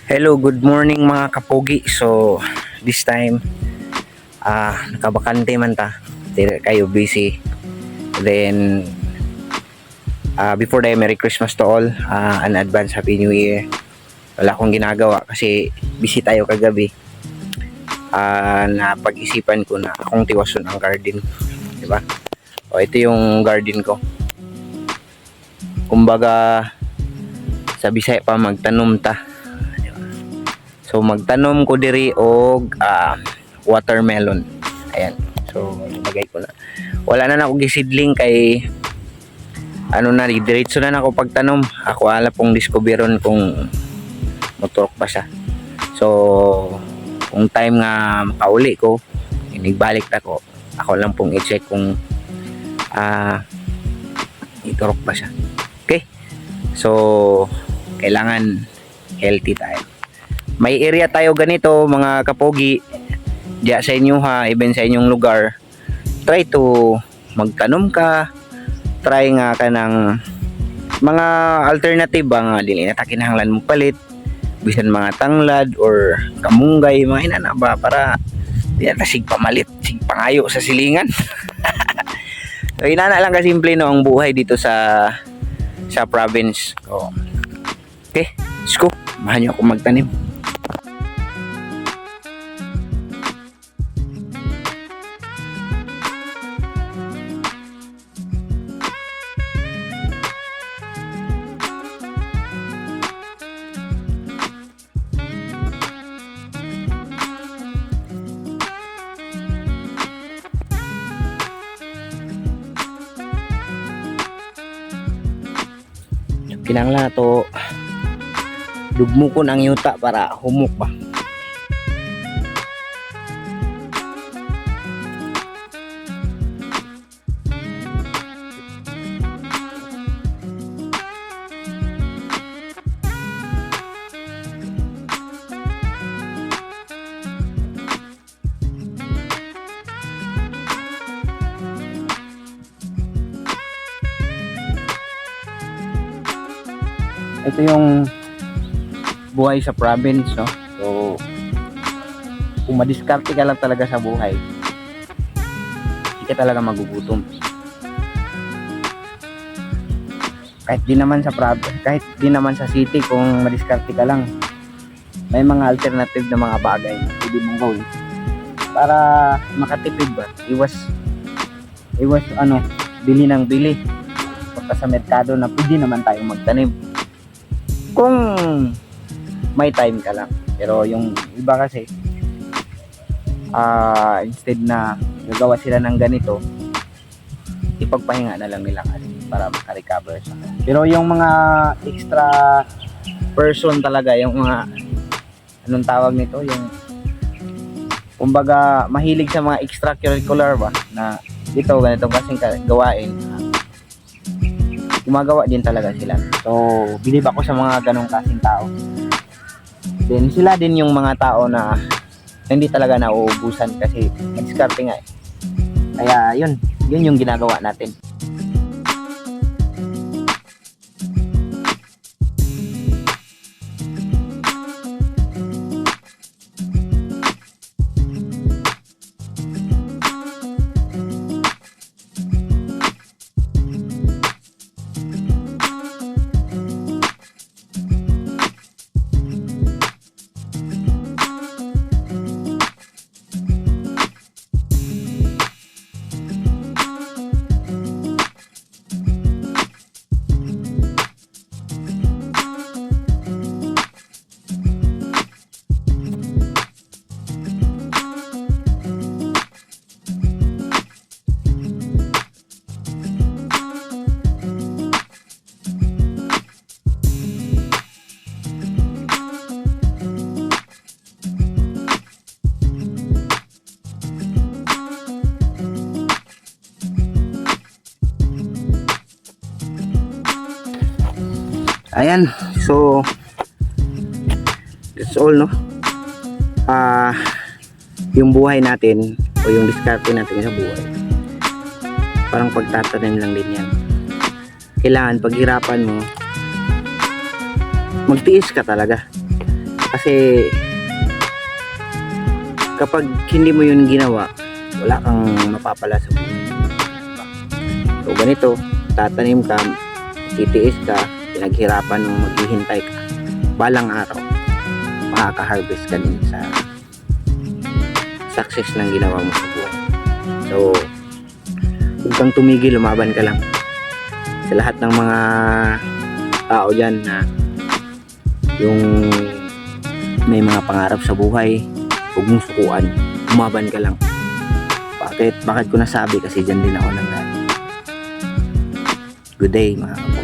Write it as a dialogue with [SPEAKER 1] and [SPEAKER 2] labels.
[SPEAKER 1] Hello, good morning mga kapogi. So, this time, nakabakante man ta. Di kayo busy. Then, before that, Merry Christmas to all. An advance Happy New Year. Wala akong ginagawa kasi busy tayo kagabi. Napag-isipan ko na akong tiwason ang garden. Diba? O, ito yung garden ko. Kumbaga, sa Bisaya pa magtanom ta. So magtanom ko diri og watermelon. Ayan. So ilagay ko na. Wala na ako gisidling kay diretso na ako pagtanom. Ako ala pong discoveron kung motorok pa siya. So kung time nga makauli ko, inigbalik na ko. Ako lang pong i-check kung iturok pa siya. Okay? So kailangan healthy tayo. May area tayo ganito mga kapogi diya sa inyo even sa inyong lugar. Try to magtanom ka, try nga ka ng mga alternative nga dili na takinahanglan mo palit bisan mga tanglad or kamunggay mga inana ba para di na sig pamalit sig pangayo sa silingan. So inana lang ka simple no ang buhay dito sa province. So, okay, let's go. Mahan niyo ako magtanim. Kinanglan na to dugmukon ang yuta para humok ba. Ito yung buhay sa province, no? So, kung madiskarte ka lang talaga sa buhay, hindi ka talaga magugutom. Kahit di naman sa province, kahit di naman sa city, kung madiskarte ka lang, may mga alternative na mga bagay na pwede mong gawin para makatipid ba? Iwas bili ng bili. Pagka sa merkado na pwede naman tayo magtanim. Kung may time ka lang. Pero yung iba kasi instead na gagawa sila ng ganito, ipagpahinga na lang nila kasi para maka-recover sa. Pero yung mga extra person talaga, yung mga anong tawag nito, yung kumbaga mahilig sa mga extracurricular ba na dito ganitong kasing gawain, gumagawa din talaga sila. So, bilib ako sa mga ganong kasing tao. Then, sila din yung mga tao na hindi talaga nauubusan kasi diskarte nga eh. Kaya, yun yung ginagawa natin. Ayan, so that's all, no? Yung buhay natin o yung diskarte natin sa buhay, parang pagtatanim lang din yan. Kailangan paghirapan mo, magtiis ka talaga. Kasi kapag hindi mo yun ginawa, wala kang mapapala sa buhay. So ganito, tatanim ka, titiis ka, pinaghirapan mong maghihintay ka, balang araw makaka-harvest ka din sa success ng ginawa mo sa buhay. So huwag kang tumigil, lumaban ka lang. Sa lahat ng mga tao dyan na yung may mga pangarap sa buhay, huwag mong sukuan, lumaban ka lang. Bakit ko nasabi? Kasi dyan din ako nanggaling. Good day mga kapatid.